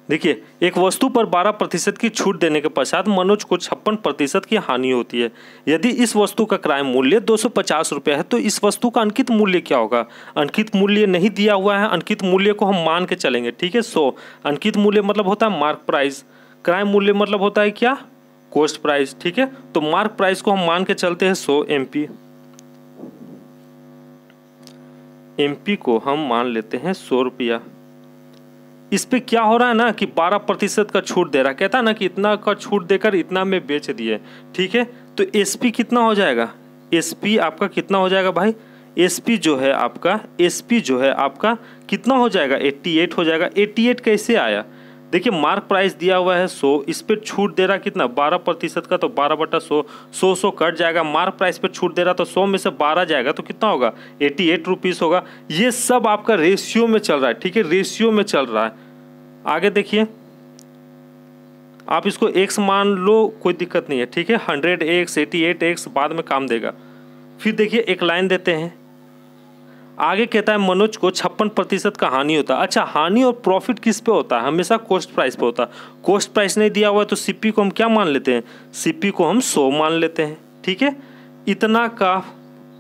देखिए, एक वस्तु पर 12% की छूट देने के पश्चात मनोज को 56% की हानि होती है। यदि इस वस्तु का क्रय मूल्य 250 रुपये है तो इस वस्तु का अंकित मूल्य क्या होगा? अंकित मूल्य नहीं दिया हुआ है, अंकित मूल्य को हम मान के चलेंगे, ठीक है। 100 अंकित मूल्य मतलब होता है मार्क प्राइस, क्रय मूल्य मतलब होता है क्या? कॉस्ट प्राइस, ठीक है। तो मार्क प्राइस को हम मान के चलते हैं 100 MP को हम मान लेते हैं 100 रुपया। इस पे क्या हो रहा है ना कि 12% का छूट दे रहा है, कहता है ना कि इतना का छूट देकर इतना में बेच दिए, ठीक है। तो SP कितना हो जाएगा? SP आपका कितना हो जाएगा भाई? SP जो है आपका कितना हो जाएगा? 88 हो जाएगा। 88 कैसे आया? देखिए, मार्क प्राइस दिया हुआ है 100, इस पर छूट दे रहा कितना? 12% का, तो 12/100, 100 कट जाएगा। मार्क प्राइस पे छूट दे रहा तो 100 में से 12 जाएगा तो कितना होगा? 88 रुपीज़ होगा। ये सब आपका रेशियो में चल रहा है, ठीक है, रेशियो में चल रहा है। आगे देखिए, आप इसको x मान लो, कोई दिक्कत नहीं है, ठीक है। 100x 88x बाद में काम देगा। फिर देखिए एक लाइन देते हैं, आगे कहता है मनोज को 56% का हानि होता है। अच्छा, हानि और प्रॉफिट किस पे होता है? हमेशा कॉस्ट प्राइस पे होता है। कॉस्ट प्राइस नहीं दिया हुआ है तो CP को हम क्या मान लेते हैं? CP को हम 100 मान लेते हैं, ठीक है। इतना का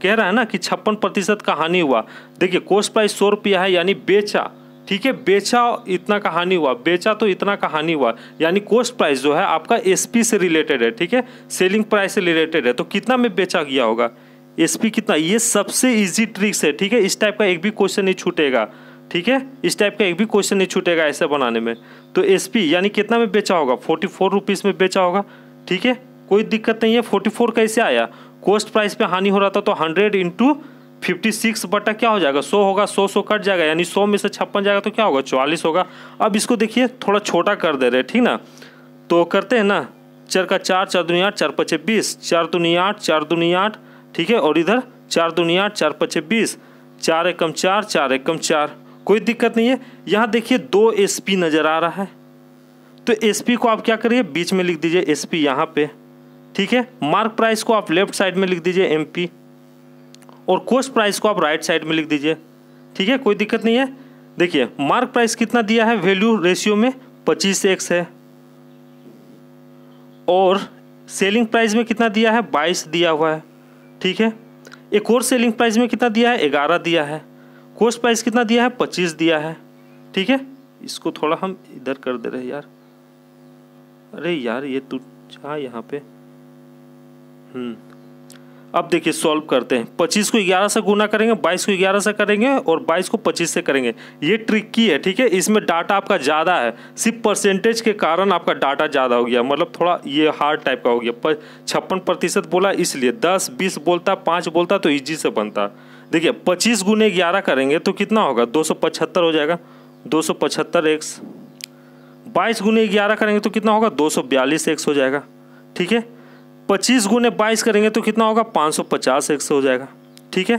कह रहा है ना कि 56% का हानि हुआ। देखिए, कॉस्ट प्राइस 100 रुपया है, यानी बेचा, ठीक है, बेचा इतना का हानि हुआ, बेचा तो इतना का हानि हुआ, यानी कॉस्ट प्राइस जो है आपका SP से रिलेटेड है, ठीक है, सेलिंग प्राइस से रिलेटेड है। तो कितना में बेचा गया होगा? SP कितना? ये सबसे इजी ट्रिक्स है, ठीक है। इस टाइप का एक भी क्वेश्चन नहीं छूटेगा, ठीक है, इस टाइप का एक भी क्वेश्चन नहीं छूटेगा ऐसे बनाने में। तो SP यानी कितना में बेचा होगा? 44 रुपीज़ में बेचा होगा, ठीक है, कोई दिक्कत नहीं है। 44 कैसे आया? कॉस्ट प्राइस पे हानि हो रहा था तो 100 इंटू 56 बटा क्या हो जाएगा? 100 होगा, 100 कट जाएगा, यानी 100 में से 56 जाएगा तो क्या होगा? 44 होगा। अब इसको देखिए थोड़ा छोटा कर दे रहे हैं, ठीक ना, तो करते हैं ना, 4 का 4, 4 दूनी 8, 4 पचे 20, 4 दूनी 8, 4 दूनी 8, ठीक है, और इधर 4 दूनी 8, 4 पचे 20, 4 एकम 4, 4 एकम 4, कोई दिक्कत नहीं है। यहाँ देखिए 2 SP नज़र आ रहा है, तो SP को आप क्या करिए? बीच में लिख दीजिए SP यहाँ पे, ठीक है। मार्क प्राइस को आप लेफ्ट साइड में लिख दीजिए MP, और कॉस्ट प्राइस को आप राइट साइड में लिख दीजिए, ठीक है, कोई दिक्कत नहीं है। देखिए, मार्क प्राइस कितना दिया है? वैल्यू रेशियो में 25x है, और सेलिंग प्राइस में कितना दिया है? 22 दिया हुआ है, ठीक है। एक और सेलिंग प्राइस में कितना दिया है? 11 दिया है। कॉस्ट प्राइस कितना दिया है? 25 दिया है, ठीक है। इसको थोड़ा हम इधर कर दे रहे यार, अरे यार ये तू यहाँ पे। अब देखिए सॉल्व करते हैं। 25 को 11 से गुना करेंगे, 22 को 11 से करेंगे, और 22 को 25 से करेंगे। ये ट्रिकी है, ठीक है, इसमें डाटा आपका ज़्यादा है, सिर्फ परसेंटेज के कारण आपका डाटा ज़्यादा हो गया, मतलब थोड़ा ये हार्ड टाइप का हो गया। 56% बोला इसलिए, 10 20 बोलता, 5 बोलता तो ईजी से बनता। देखिए 25 गुने 11 करेंगे तो कितना होगा? 275 हो जाएगा, 275x। 22 गुने 11 करेंगे तो कितना होगा? 242x हो जाएगा, ठीक है। 25 गुने 22 करेंगे तो कितना होगा? 550x हो जाएगा, ठीक है,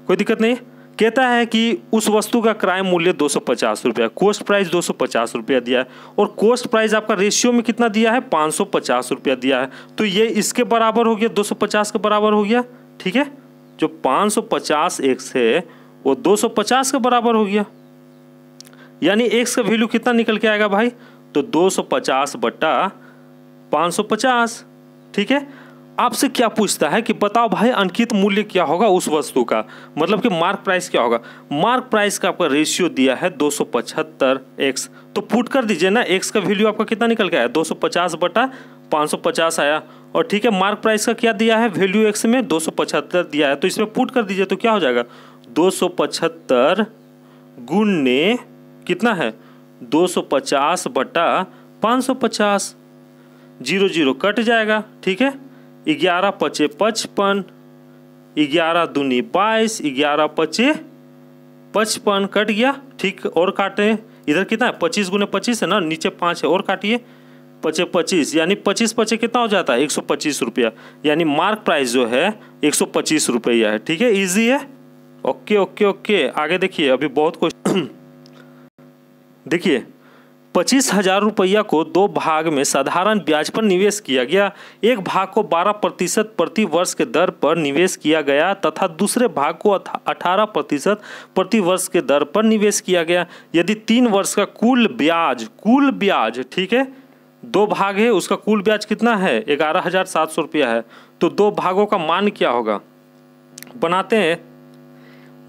कोई दिक्कत नहीं। कहता है कि उस वस्तु का क्रय मूल्य 250 रुपया, कॉस्ट प्राइस 250 रुपया दिया है, और कॉस्ट प्राइस आपका रेशियो में कितना दिया है? 550 रुपया दिया है। तो ये इसके बराबर हो गया, 250 के बराबर हो गया, ठीक है। जो 550x है वो 250 के बराबर हो गया, यानी x का वैल्यू कितना निकल के आएगा भाई? तो 250 बटा 550, ठीक है। आपसे क्या पूछता है कि बताओ भाई अंकित मूल्य क्या होगा उस वस्तु का, मतलब कि मार्क प्राइस क्या होगा। मार्क प्राइस का आपका रेशियो दिया है 275x, तो पुट कर दीजिए ना, x का वैल्यू आपका कितना निकल के आया? 250 बटा 550 आया, और ठीक है, मार्क प्राइस का क्या दिया है? वैल्यू x में 275 दिया है, तो इसमें पुट कर दीजिए तो क्या हो जाएगा? 275 गुने कितना है? 250 बटा 550, 0 0 कट जाएगा, ठीक है। 11 पचे 55, 11 दूनी 22, 11 पचे 55 कट गया, ठीक। और काटे इधर कितना है? 25 गुने 25 है ना, नीचे 5 है, और काटिए, पचे 25, यानी 25 पचे कितना हो जाता है? 125 रुपया, यानी मार्क प्राइस जो है 125 रुपया है, ठीक है, इजी है। ओके ओके ओके, आगे देखिए, अभी बहुत क्वेश्चन देखिए 25,000 रुपया को 2 भाग में साधारण ब्याज पर निवेश किया गया। एक भाग को 12% प्रति वर्ष के दर पर निवेश किया गया तथा दूसरे भाग को 18% प्रति वर्ष के दर पर निवेश किया गया। यदि 3 वर्ष का कुल ब्याज ठीक है, 2 भाग है, उसका कुल ब्याज कितना है 11,700 रुपया है, तो 2 भागों का मान क्या होगा बनाते हैं।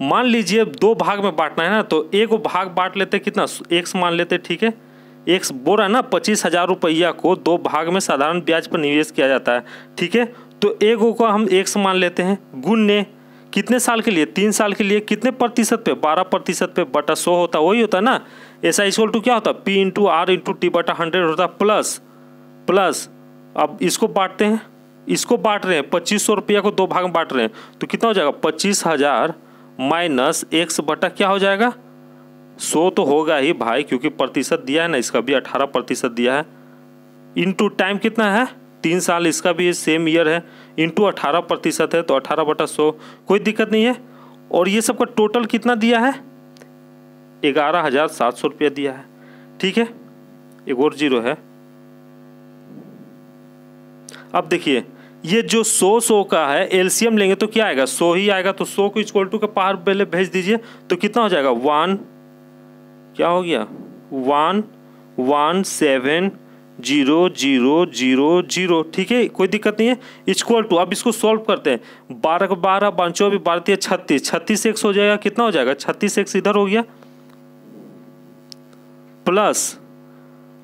मान लीजिए 2 भाग में बांटना है ना, तो एक भाग बांट लेते कितना, x मान लेते, ठीक है। x बोल रहा है ना 25,000 रुपया को 2 भाग में साधारण ब्याज पर निवेश किया जाता है, ठीक है। तो एक को हम x मान लेते हैं, गुणने कितने साल के लिए, 3 साल के लिए, कितने प्रतिशत पे, 12% पे बटा 100 होता है, वही होता है ना। ऐसा इक्वल टू क्या होता है, P into R into T बटा 100 होता है, प्लस अब इसको बांटते हैं, इसको बांट रहे हैं 2500 रुपया को 2 भाग में बांट रहे हैं, तो कितना हो जाएगा 25,000 माइनस x बटा क्या हो जाएगा 100 तो होगा ही भाई, क्योंकि प्रतिशत दिया है ना, इसका भी 18% दिया है, इंटू टाइम कितना है 3 साल, इसका भी सेम ईयर है, इंटू 18% है तो 18/100, कोई दिक्कत नहीं है। और ये सबका टोटल कितना दिया है 11,700 रुपया दिया है, ठीक है। एक और जीरो है। अब देखिए ये जो 100 का है एलसीएम लेंगे तो क्या आएगा 100 ही आएगा, तो 100 को इक्वल टू के पार पहले भेज दीजिए तो कितना हो जाएगा 1 क्या हो गया 1170000, ठीक है, कोई दिक्कत नहीं है। इक्वल टू अब इसको सॉल्व करते हैं, 12 को 12 24 12 36 36x हो जाएगा, कितना हो जाएगा 36x इधर हो गया, प्लस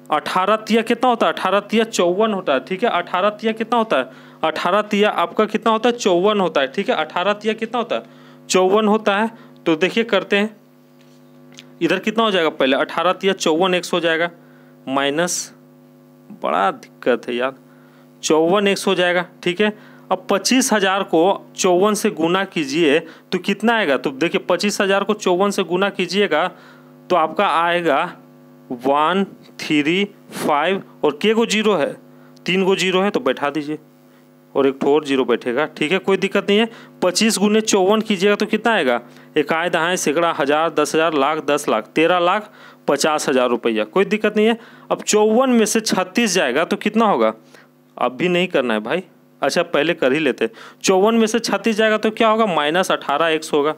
18 तिया कितना होता है 18 तिया 54 होता है, ठीक है। 18 तिया कितना होता है 18 तिया आपका कितना होता है 54 होता है, ठीक है। 18 तिया कितना होता है 54 होता है। तो देखिए करते हैं, इधर कितना हो जाएगा पहले 18 तिया 54x हो जाएगा, माइनस बड़ा दिक्कत है यार 54x हो जाएगा, ठीक है। अब 25,000 को 54 से गुना कीजिए तो कितना आएगा, तो देखिए 25,000 को 54 से गुना कीजिएगा तो आपका आएगा 135 और के को जीरो है 3 को जीरो है तो बैठा दीजिए और एक और जीरो बैठेगा, ठीक है, कोई दिक्कत नहीं है। 25 गुने 54 कीजिएगा तो कितना आएगा, इकाई दहाई सैकड़ा 1000 10,000 लाख 10 लाख 13,50,000 रुपया, कोई दिक्कत नहीं है। अब 54 में से 36 जाएगा तो कितना होगा, अब भी नहीं करना है भाई, अच्छा पहले कर ही लेते। 54 में से 36 जाएगा तो क्या होगा -18x होगा।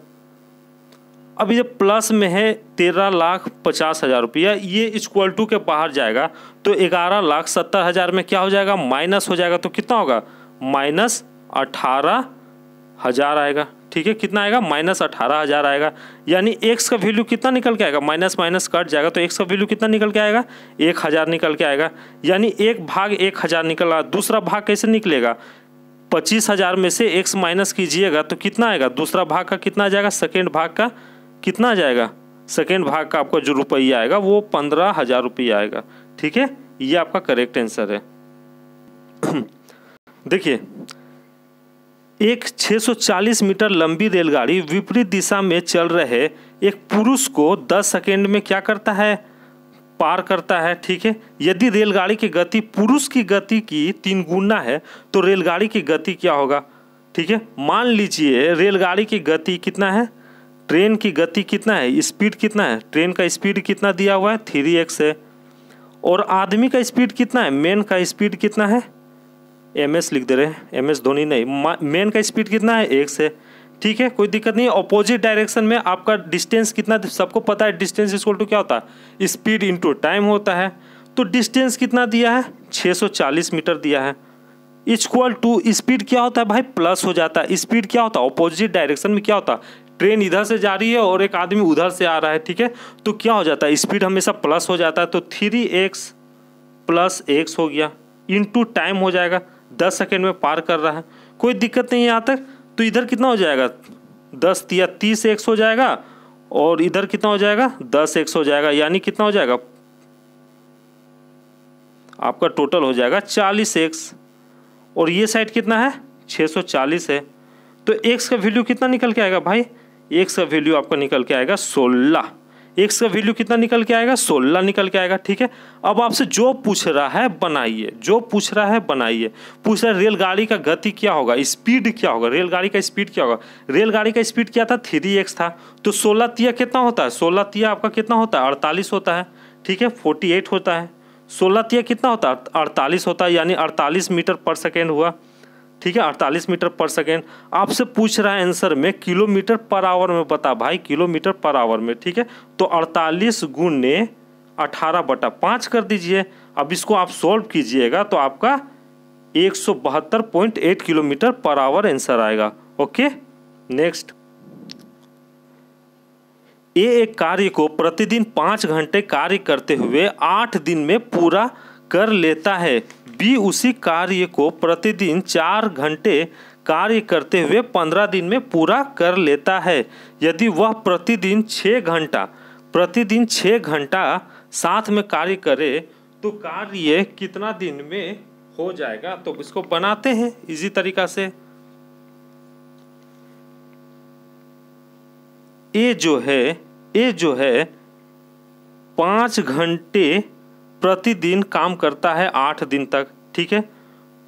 अब ये प्लस में है 13,50,000 रुपया, ये इक्वल टू के बाहर जाएगा तो 11,70,000 में क्या हो जाएगा माइनस हो जाएगा, तो कितना होगा -18,000 आएगा, ठीक है। कितना आएगा -18,000 आएगा, यानी x का वैल्यू कितना निकल के आएगा, माइनस माइनस कट जाएगा तो x का वैल्यू कितना निकल के आएगा 1,000 निकल के आएगा, यानी 1/1000 निकला। दूसरा भाग कैसे निकलेगा, 25,000 में से x माइनस कीजिएगा तो कितना आएगा, दूसरा भाग का कितना आ जाएगा, सेकेंड भाग का कितना आ जाएगा, सेकेंड भाग का आपका जो रुपया आएगा वो 15,000 रुपया आएगा, ठीक है। ये आपका करेक्ट आंसर है। देखिए एक 640 मीटर लंबी रेलगाड़ी विपरीत दिशा में चल रहे एक पुरुष को 10 सेकेंड में क्या करता है, पार करता है, ठीक है। यदि रेलगाड़ी की गति पुरुष की गति की 3 गुना है तो रेलगाड़ी की गति क्या होगा, ठीक है। मान लीजिए रेलगाड़ी की गति कितना है, ट्रेन की गति कितना है, स्पीड कितना है, ट्रेन का स्पीड कितना दिया हुआ है 3x है, और आदमी का स्पीड कितना है, मैन का स्पीड कितना है, ms लिख दे रहे हैं, ms धोनी नहीं, मैन का स्पीड कितना है x है, ठीक है, कोई दिक्कत नहीं है। ऑपोजिट डायरेक्शन में आपका डिस्टेंस कितना, सबको पता है डिस्टेंस इक्वल टू क्या होता है, स्पीड इंटू टाइम होता है। तो डिस्टेंस कितना दिया है 640 मीटर दिया है, इक्वल टू स्पीड क्या होता है भाई प्लस हो जाता है। स्पीड क्या होता है, ऑपोजिट डायरेक्शन में क्या होता है, ट्रेन इधर से जा रही है और एक आदमी उधर से आ रहा है, ठीक है, तो क्या हो जाता है स्पीड हमेशा प्लस हो जाता है, तो 3x + x हो गया, इंटू टाइम हो जाएगा, 10 सेकेंड में पार कर रहा है, कोई दिक्कत नहीं है यहाँ तक। तो इधर कितना हो जाएगा 10 या 30x हो जाएगा और इधर कितना हो जाएगा 10x हो जाएगा, यानी कितना हो जाएगा आपका टोटल हो जाएगा 40x, और ये साइड कितना है 640 है, तो x का वैल्यू कितना निकल के आएगा भाई, x का वैल्यू आपका निकल के आएगा 16, x का वैल्यू कितना निकल के आएगा 16 निकल के आएगा, ठीक है। अब आपसे जो पूछ रहा है बनाइए, जो पूछ रहा है बनाइए। पूछ रहा है रेलगाड़ी का गति क्या होगा, स्पीड क्या होगा, रेलगाड़ी का स्पीड क्या होगा, रेलगाड़ी का स्पीड क्या था 3x था, तो 16 तिया कितना होता है, 16 तिया आपका कितना होता है 48 होता है, ठीक है 48 होता है। 16 तिया कितना होता है 48 होता है, यानी 48 मीटर पर सेकेंड हुआ। ठीक है 48 मीटर पर सेकेंड। आपसे पूछ रहा है आंसर में किलोमीटर पर आवर में, बता भाई किलोमीटर पर आवर में। ठीक है तो 48 गुने 18/5 कर दीजिए। अब इसको आप सॉल्व कीजिएगा तो आपका 172.8 किलोमीटर पर आवर आंसर आएगा। ओके नेक्स्ट, ए एक कार्य को प्रतिदिन 5 घंटे कार्य करते हुए 8 दिन में पूरा कर लेता है। बी उसी कार्य को प्रतिदिन 4 घंटे कार्य करते हुए 15 दिन में पूरा कर लेता है। यदि वह प्रतिदिन 6 घंटा साथ में कार्य करे तो कार्य कितना दिन में हो जाएगा। तो इसको बनाते हैं इजी तरीका से। ए जो है 5 घंटे प्रतिदिन काम करता है 8 दिन तक। ठीक है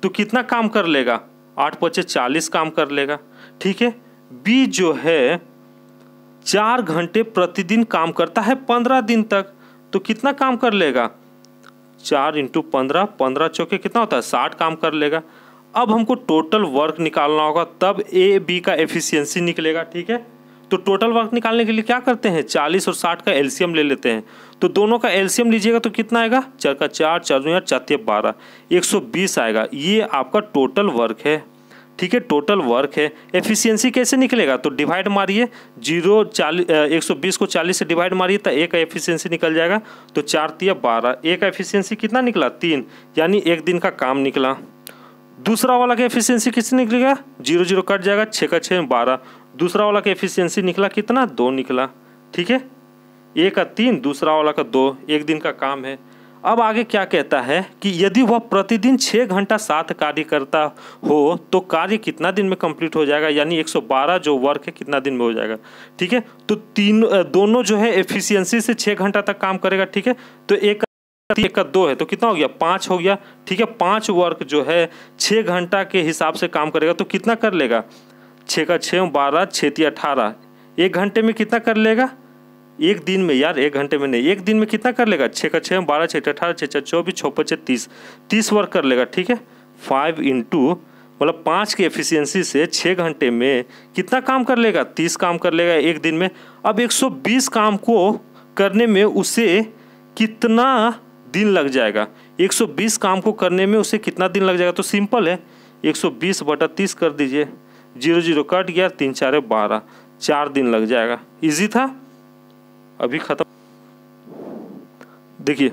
तो कितना काम कर लेगा 8 × 40 काम कर लेगा। ठीक है बी जो है 4 घंटे प्रतिदिन काम करता है 15 दिन तक, तो कितना काम कर लेगा 4 × 15, 15 चौके कितना होता है 60 काम कर लेगा। अब हमको टोटल वर्क निकालना होगा, तब ए बी का एफिशिएंसी निकलेगा। ठीक है तो टोटल वर्क निकालने के लिए क्या करते हैं 40 और 60 का एलसीएम ले लेते हैं। तो दोनों का एलसीएम लीजिएगा तो कितना आएगा 4 का 4, 4 दूनी 4, 12, 120 आएगा। ये आपका टोटल वर्क है। ठीक है टोटल वर्क है। एफिशिएंसी कैसे निकलेगा तो डिवाइड मारिए 120 को 40 से डिवाइड मारिए तो ए का एफिशिएंसी निकल जाएगा। तो 4 × 12, ए का एफिशिएंसी कितना निकला 3, यानी 1 दिन का काम निकला। दूसरा वाला का एफिशिएंसी कितना निकलेगा 0 0 कट जाएगा 6 का 6 12। दूसरा वाला का एफिशिएंसी निकला कितना 2 निकला। ठीक है ए का 3, दूसरा वाला का 2, 1 दिन का काम है। अब आगे क्या कहता है कि यदि वह प्रतिदिन 6 घंटा साथ कार्य करता हो तो कार्य कितना दिन में कंप्लीट हो जाएगा, यानी 112 जो वर्क है कितना दिन में हो जाएगा। ठीक है तो दोनों जो है एफिशिएंसी से 6 घंटा तक काम करेगा। ठीक है तो एक का 2 है तो कितना हो गया 5 हो गया। ठीक है 5 वर्क जो है 6 घंटा के हिसाब से काम करेगा तो कितना कर लेगा 6 का 6 12, 6 × 18, 1 घंटे में कितना कर लेगा 1 दिन में, यार 1 घंटे में नहीं 1 दिन में कितना कर लेगा 6 का 6 12, 6 × 18, 6 × 24, 6 × 25, 30 वर्क कर लेगा। ठीक है 5 × मतलब 5 की एफिशिएंसी से 6 घंटे में कितना काम कर लेगा 30 काम कर लेगा 1 दिन में। अब 120 काम को करने में उसे कितना दिन लग जाएगा 120 काम को करने में उसे कितना दिन लग जाएगा। तो सिंपल है 120/30 कर दीजिए, 0 0 कट गया, 3 4 12, 4 दिन लग जाएगा। इजी था, अभी खत्म। देखिए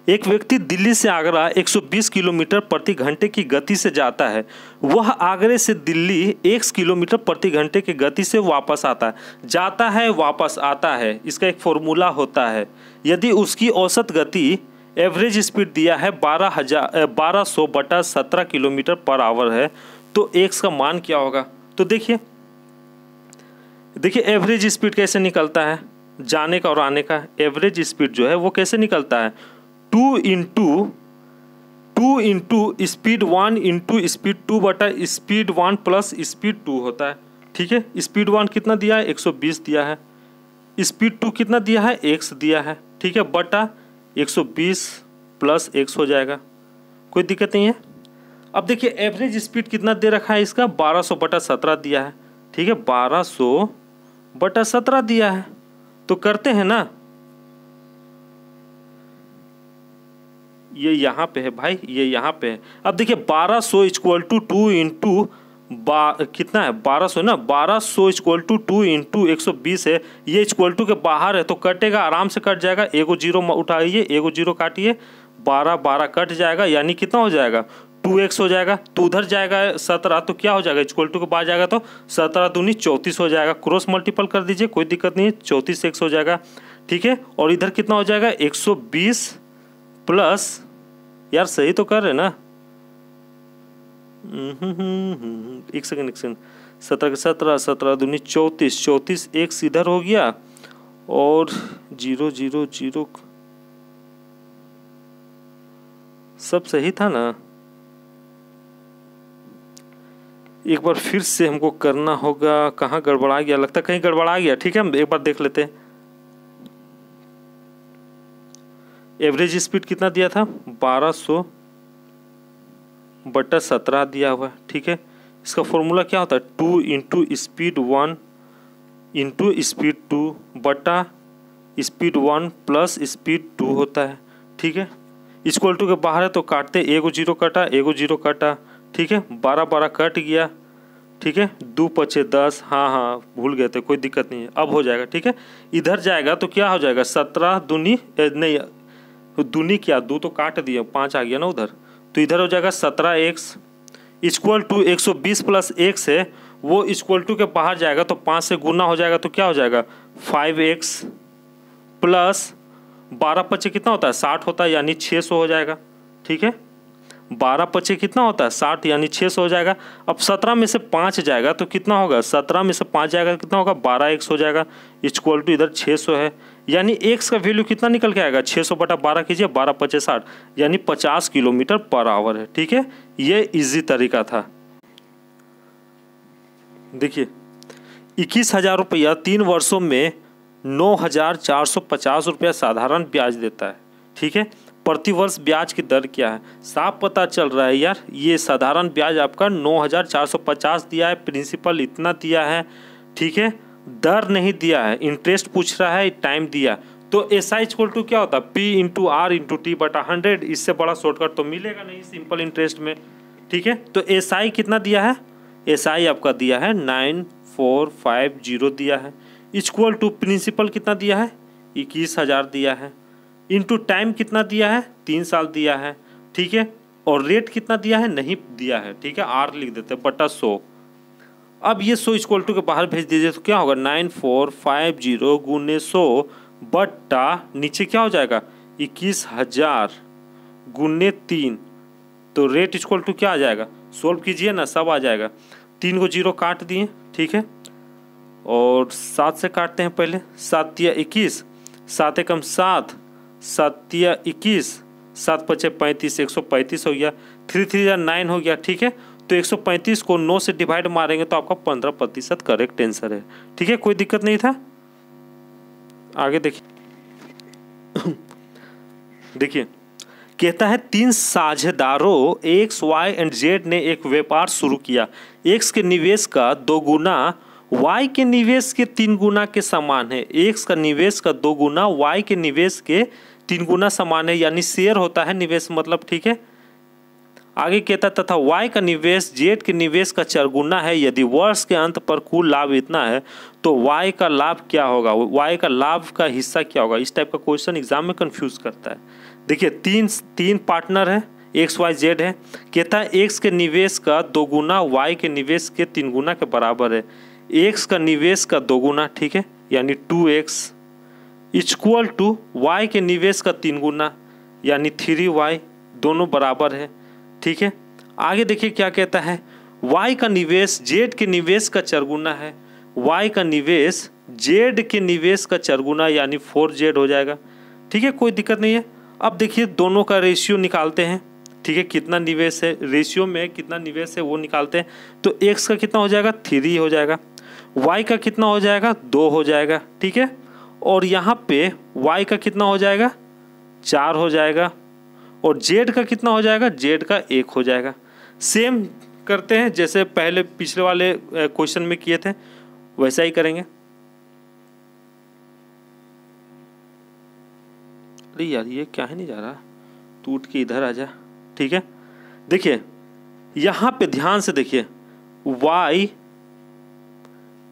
एक व्यक्ति दिल्ली से आगरा 120 किलोमीटर प्रति घंटे की गति से जाता है। वह आगरे से दिल्ली 1 किलोमीटर प्रति घंटे की गति से वापस आता है। जाता है वापस आता है, इसका एक फॉर्मूला होता है। यदि उसकी औसत गति एवरेज स्पीड दिया है 1200/17 किलोमीटर पर आवर है तो एक्स का मान क्या होगा। तो देखिए एवरेज स्पीड कैसे निकलता है, जाने का और आने का एवरेज स्पीड जो है वो कैसे निकलता है 2 × speed 1 × speed 2 speed 1 plus speed 2 होता है। ठीक है स्पीड 1 कितना दिया है 120 दिया है, स्पीड 2 कितना दिया है x दिया है। ठीक है बटा 120 प्लस x हो जाएगा, कोई दिक्कत नहीं है। अब देखिए एवरेज स्पीड कितना दे रखा है इसका 1200/17 दिया है। ठीक है 1200/17 दिया है, तो करते हैं ना, ये यहाँ पे है भाई, ये यहाँ पे है। अब देखिए 1200 = 2 × कितना है 1200 ना, 1200 = 2 × 120 है, ये इक्वल टू के बाहर है तो कटेगा, आराम से कट जाएगा। एगो 0 उठाइए, एगो 0 काटिए, 12 12 कट जाएगा, यानी कितना हो जाएगा 2x हो जाएगा। तो उधर जाएगा 17 तो क्या हो जाएगा इक्वल टू के बाद जाएगा तो 17 दूनी 34 हो जाएगा। क्रॉस मल्टीपल कर दीजिए, कोई दिक्कत नहीं है, 34x हो जाएगा। ठीक है और इधर कितना हो जाएगा 120 प्लस, यार सही तो कर रहे ना, एक सेकंड 17 के 17, 17 दूनी 34, 34 x इधर हो गया और 0 0 0 सब सही था ना। एक बार फिर से हमको करना होगा, कहाँ गड़बड़ा गया, लगता है कहीं गड़बड़ा गया। ठीक है हम एक बार देख लेते हैं। एवरेज स्पीड कितना दिया था 1200/17 दिया हुआ है, ठीक है। इसका फॉर्मूला क्या होता है 2 इंटू स्पीड 1 इंटू स्पीड 2 बटा स्पीड 1 प्लस स्पीड 2 होता है, ठीक है। इक्वल टू के बाहर है तो काटते, एगो जीरो कटा एगो जीरो कटा, ठीक है। 12 कट गया, ठीक है। 2 पचे 10, हाँ भूल गए थे, कोई दिक्कत नहीं है, अब हो जाएगा, ठीक है। इधर जाएगा तो क्या हो जाएगा 17 दूनी नहीं दूनी क्या 2 तो काट दिया 5 आ गया ना उधर, तो इधर हो जाएगा 17x equal to 120 plus x है वो इक्वल टू के बाहर जाएगा तो 5 से गुना हो जाएगा तो क्या हो जाएगा 5x प्लस 12 पचे कितना होता है 60 होता है यानी 600 हो जाएगा, ठीक है। 12 पचे कितना होता है 60 यानी 600 हो जाएगा। अब 17 में से 5 जाएगा तो कितना होगा 17 में से 5 जाएगा कितना होगा 12x हो जाएगा इक्वल टू इधर 600 है, यानी x का वैल्यू कितना निकल के आएगा 600/12 कीजिए 12 पचे 60 यानी 50 km/h है, ठीक है। ये इजी तरीका था। देखिए 21,000 रुपया 3 वर्षों में 9,450 रुपया साधारण ब्याज देता है, ठीक है। प्रति वर्ष ब्याज की दर क्या है, साफ पता चल रहा है यार, ये साधारण ब्याज आपका 9,450 दिया है, प्रिंसिपल इतना दिया है, ठीक है। दर नहीं दिया है, इंटरेस्ट पूछ रहा है, टाइम दिया, तो SI इक्वल टू क्या होता है P into R into T बटा 100, इससे बड़ा शॉर्टकट तो मिलेगा नहीं सिंपल इंटरेस्ट में, ठीक है। तो SI कितना दिया है, SI आपका दिया है 9450 दिया है, इक्वल टू प्रिंसिपल कितना दिया है 21,000 दिया है, इंटू टाइम कितना दिया है 3 साल दिया है, ठीक है। और रेट कितना दिया है नहीं दिया है, ठीक है, R लिख देते हैं बटा 100। अब ये 100 इक्वल टू के बाहर भेज दीजिए तो क्या होगा 9450 गुने 100 बट्टा नीचे क्या हो जाएगा 21,000 गुने 3, तो रेट इक्वल टू क्या आ जाएगा, सोल्व कीजिए ना सब आ जाएगा। 3 को 0 काट दिए, ठीक है, और 7 से काटते हैं पहले, 7 या 21, 7 एकम 7, 7 या 21, 7 पचे 35, 135 हो गया, 3 3 या 9 हो गया, ठीक है। तो 135 को 9 से डिवाइड मारेंगे तो आपका 15% करेक्ट आंसर है, ठीक है, कोई दिक्कत नहीं था। आगे देखिए देखिए कहता है 3 साझेदारों X, Y एंड Z ने एक व्यापार शुरू किया। X के निवेश का 2 गुना Y के निवेश के 3 गुना के समान है। X का निवेश का 2 गुना Y के निवेश के 3 गुना समान है, यानी शेयर होता है निवेश मतलब, ठीक है। आगे कहता तथा Y का निवेश Z के निवेश का 4 गुना है। यदि वर्ष के अंत पर कुल लाभ इतना है तो Y का लाभ क्या होगा, Y का लाभ का हिस्सा क्या होगा। इस टाइप का क्वेश्चन एग्जाम में कंफ्यूज करता है। देखिए तीन पार्टनर है X Y Z है। कहता है X के निवेश का 2 गुना Y के निवेश के 3 गुना के बराबर है। X का निवेश का 2 गुना, ठीक है, यानी 2X इक्वल टू Y के निवेश का 3 गुना यानी 3Y, दोनों बराबर है, ठीक है। आगे देखिए क्या कहता है, Y का निवेश Z के निवेश का 4 गुना है। Y का निवेश Z के निवेश का 4 गुना यानी 4Z हो जाएगा, ठीक है, कोई दिक्कत नहीं है। अब देखिए दोनों का रेशियो निकालते हैं, ठीक है, कितना निवेश है, रेशियो में कितना निवेश है वो निकालते हैं। तो X का कितना हो जाएगा 3 हो जाएगा, Y का कितना हो जाएगा 2 हो जाएगा, ठीक है, और यहाँ पे Y का कितना हो जाएगा 4 हो जाएगा, और Z का कितना हो जाएगा Z का 1 हो जाएगा। सेम करते हैं जैसे पहले पिछले वाले क्वेश्चन में किए थे वैसा ही करेंगे। अरे यार ये क्या है नहीं जा रहा, टूट के इधर आ जा, ठीक है। देखिए यहाँ पे ध्यान से देखिए Y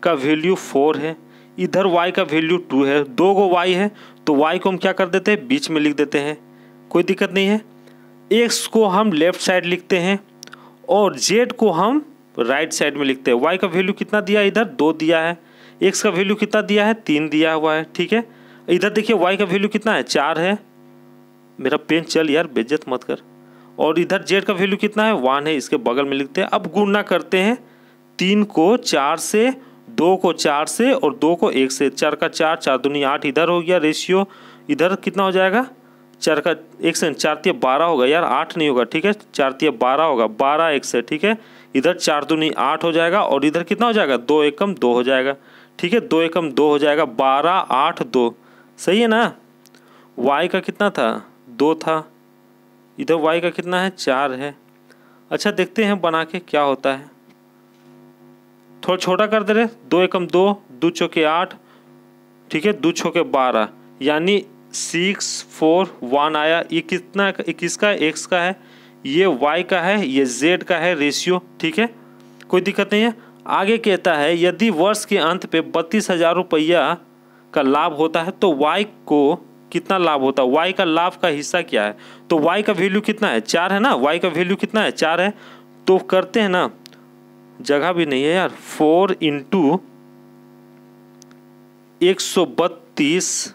का वैल्यू 4 है, इधर Y का वैल्यू 2 है, 2 गो Y है तो Y को हम क्या कर देते हैं बीच में लिख देते हैं, कोई दिक्कत नहीं है। X को हम लेफ्ट साइड लिखते हैं और Z को हम राइट साइड में लिखते हैं। Y का वैल्यू कितना दिया है इधर 2 दिया है, X का वैल्यू कितना दिया है 3 दिया हुआ है, ठीक है। इधर देखिए Y का वैल्यू कितना है 4 है, मेरा पेन चल यार बेइज्जत मत कर, और इधर Z का वैल्यू कितना है 1 है, इसके बगल में लिखते हैं। अब गुणा करते हैं 3 को 4 से, 2 को 4 से और 2 को 1 से, 4 का 4, 4 दूनी 8 इधर हो गया रेशियो, इधर कितना हो जाएगा 4 का 1 से 4 तिया 12 होगा यार, 8 नहीं होगा, ठीक है, 4 तिया 12 होगा, 12 1 से, ठीक है, इधर 4 दूनी 8 हो जाएगा और इधर कितना हो जाएगा 2 एकम 2 हो जाएगा, ठीक है, 2 एकम 2 हो जाएगा, 12 8 2, सही है ना। Y का कितना था 2 था, इधर y का कितना है 4 है। अच्छा देखते हैं बना के क्या होता है, थोड़ा छोटा कर दे रहे, 2 एकम 2, 2 चौके 8, ठीक है, 2 चौके 12, यानी 6 4 1 आया। ये कितना, 21 का है, x का है, ये y का है, ये z का है रेशियो, ठीक है, कोई दिक्कत नहीं है। आगे कहता है यदि वर्ष के अंत पे 32,000 रुपया का लाभ होता है तो y को कितना लाभ होता है, y का लाभ का हिस्सा क्या है। तो y का वैल्यू कितना है 4 है ना, y का वैल्यू कितना है 4 है। तो करते हैं ना, जगह भी नहीं है यार, 4 × 132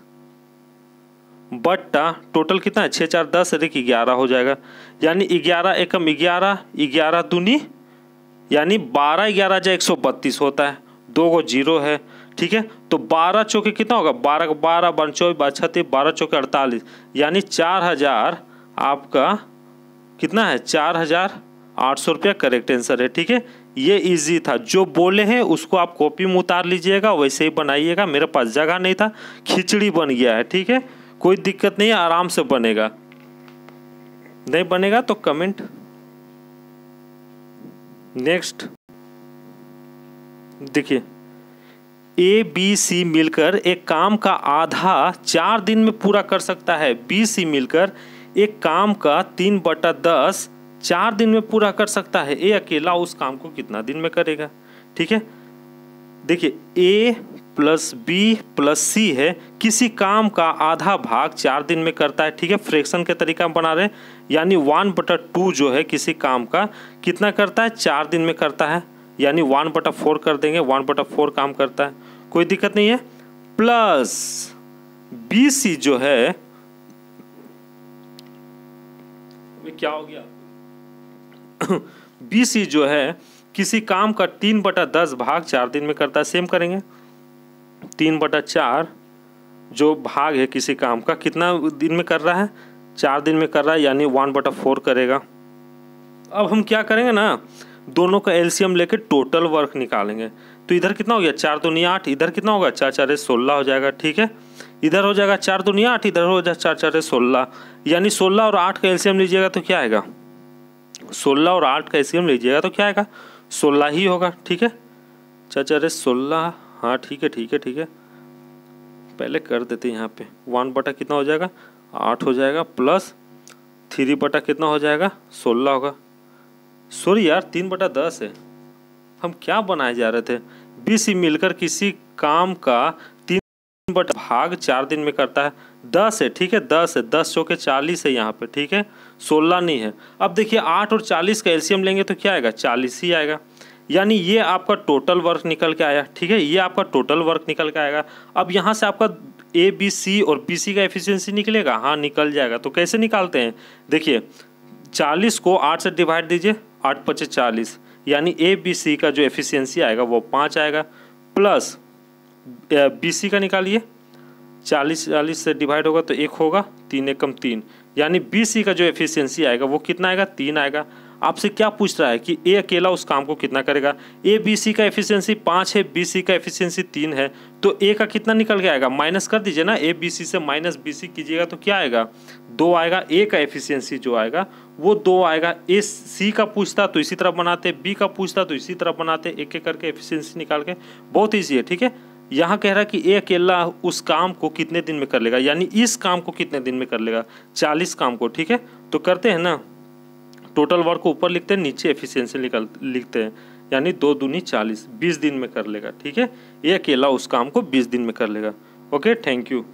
बट्टा टोटल कितना है 6 4 10 अधिक 11 हो जाएगा, यानी 11 एकम 11, 11 दूनी यानी 12 11 जा 132 होता है, 2 को 0 है, ठीक है। तो 12 चौके कितना होगा, 12 का 12 12 24 32 12 चौके 48, यानी 4000 आपका कितना है 4800 रुपया करेक्ट आंसर है, ठीक है। ये इजी था, जो बोले हैं उसको आप कॉपी में उतार लीजिएगा, वैसे ही बनाइएगा। मेरे पास जगह नहीं था, खिचड़ी बन गया है, ठीक है, कोई दिक्कत नहीं है, आराम से बनेगा। नहीं बनेगा तो कमेंट। नेक्स्ट देखिए, ए बी सी मिलकर एक काम का आधा 4 दिन में पूरा कर सकता है, बी सी मिलकर एक काम का 3/10 4 दिन में पूरा कर सकता है, ए अकेला उस काम को कितना दिन में करेगा, ठीक है। देखिए ए प्लस बी प्लस सी है, किसी काम का आधा भाग 4 दिन में करता है, ठीक है, फ्रैक्शन के तरीका में बना रहे हैं, यानी 1/2 जो है किसी काम का कितना करता है 4 दिन में करता है, यानी 1/4 कर देंगे, 1/4 काम करता है, कोई दिक्कत नहीं है। प्लस बी सी जो है, क्या हो गया बी सी जो है किसी काम का 3/10 भाग 4 दिन में करता है, सेम करेंगे, 3/4 जो भाग है किसी काम का कितना दिन में कर रहा है 4 दिन में कर रहा है, यानी 1/4 करेगा। अब हम क्या करेंगे ना, दोनों का एलसीएम लेके टोटल वर्क निकालेंगे। तो इधर कितना हो गया 4 दूनी 8, इधर कितना होगा 4 4 16 हो जाएगा, ठीक है। इधर हो जाएगा 4 दूनी 8, इधर हो जाएगा 4 4 16, यानी 16 और 8 का एलसीएम लीजिएगा तो क्या आएगा, 16 और 8 का एलसीएम लीजिएगा तो क्या आएगा 16 ही होगा, ठीक है। 4 4 16, हाँ ठीक है ठीक है ठीक है, पहले कर देते हैं यहाँ पे 1 कितना हो जाएगा 8 हो जाएगा, प्लस 3 कितना हो जाएगा 16 होगा। सॉरी यार 3/10 है, हम क्या बनाए जा रहे थे, बी सी मिलकर किसी काम का 3 भाग 4 दिन में करता है, 10 है, ठीक है, 10 है, 10 चौके 40 है यहाँ पे, ठीक है, 16 नहीं है। अब देखिए 8 और 40 का एलसीएम लेंगे तो क्या आएगा 40 ही आएगा, यानी ये आपका टोटल वर्क निकल के आया, ठीक है, ये आपका टोटल वर्क निकल के आएगा। अब यहाँ से आपका ए बी सी और बी सी का एफिशिएंसी निकलेगा, हाँ निकल जाएगा। तो कैसे निकालते हैं, देखिए 40 को 8 से डिवाइड दीजिए, 8 × 5 = 40, यानी ए बी सी का जो एफिशिएंसी आएगा वो 5 आएगा, प्लस बी सी का निकालिए, 40 से डिवाइड होगा तो 1 होगा, 3 एकम 3, यानी बी सी का जो एफिशिएंसी आएगा वो कितना आएगा 3 आएगा। आपसे क्या पूछ रहा है कि ए अकेला उस काम को कितना करेगा, ए बी सी का एफिशिएंसी 5 है, बी सी का एफिशिएंसी 3 है, तो ए का कितना निकल के आएगा, माइनस कर दीजिए ना, ए बी सी से माइनस बी सी कीजिएगा तो क्या आएगा 2 आएगा। ए का एफिशिएंसी जो आएगा वो 2 आएगा। ए सी का पूछता तो इसी तरह बनाते, बी का पूछता तो इसी तरह बनाते, एक एक करके एफिशिएंसी निकाल के, बहुत ईजी है, ठीक है। यहाँ कह रहा है कि ए अकेला उस काम को कितने दिन में कर लेगा, यानी इस काम को कितने दिन में कर लेगा 40 काम को, ठीक है। तो करते हैं ना, टोटल वर्क को ऊपर लिखते हैं, नीचे एफिशिएंसी लिखते हैं, यानी 2 दूनी 40, 20 दिन में कर लेगा, ठीक है। ये अकेला उस काम को 20 दिन में कर लेगा। Okay, thank you.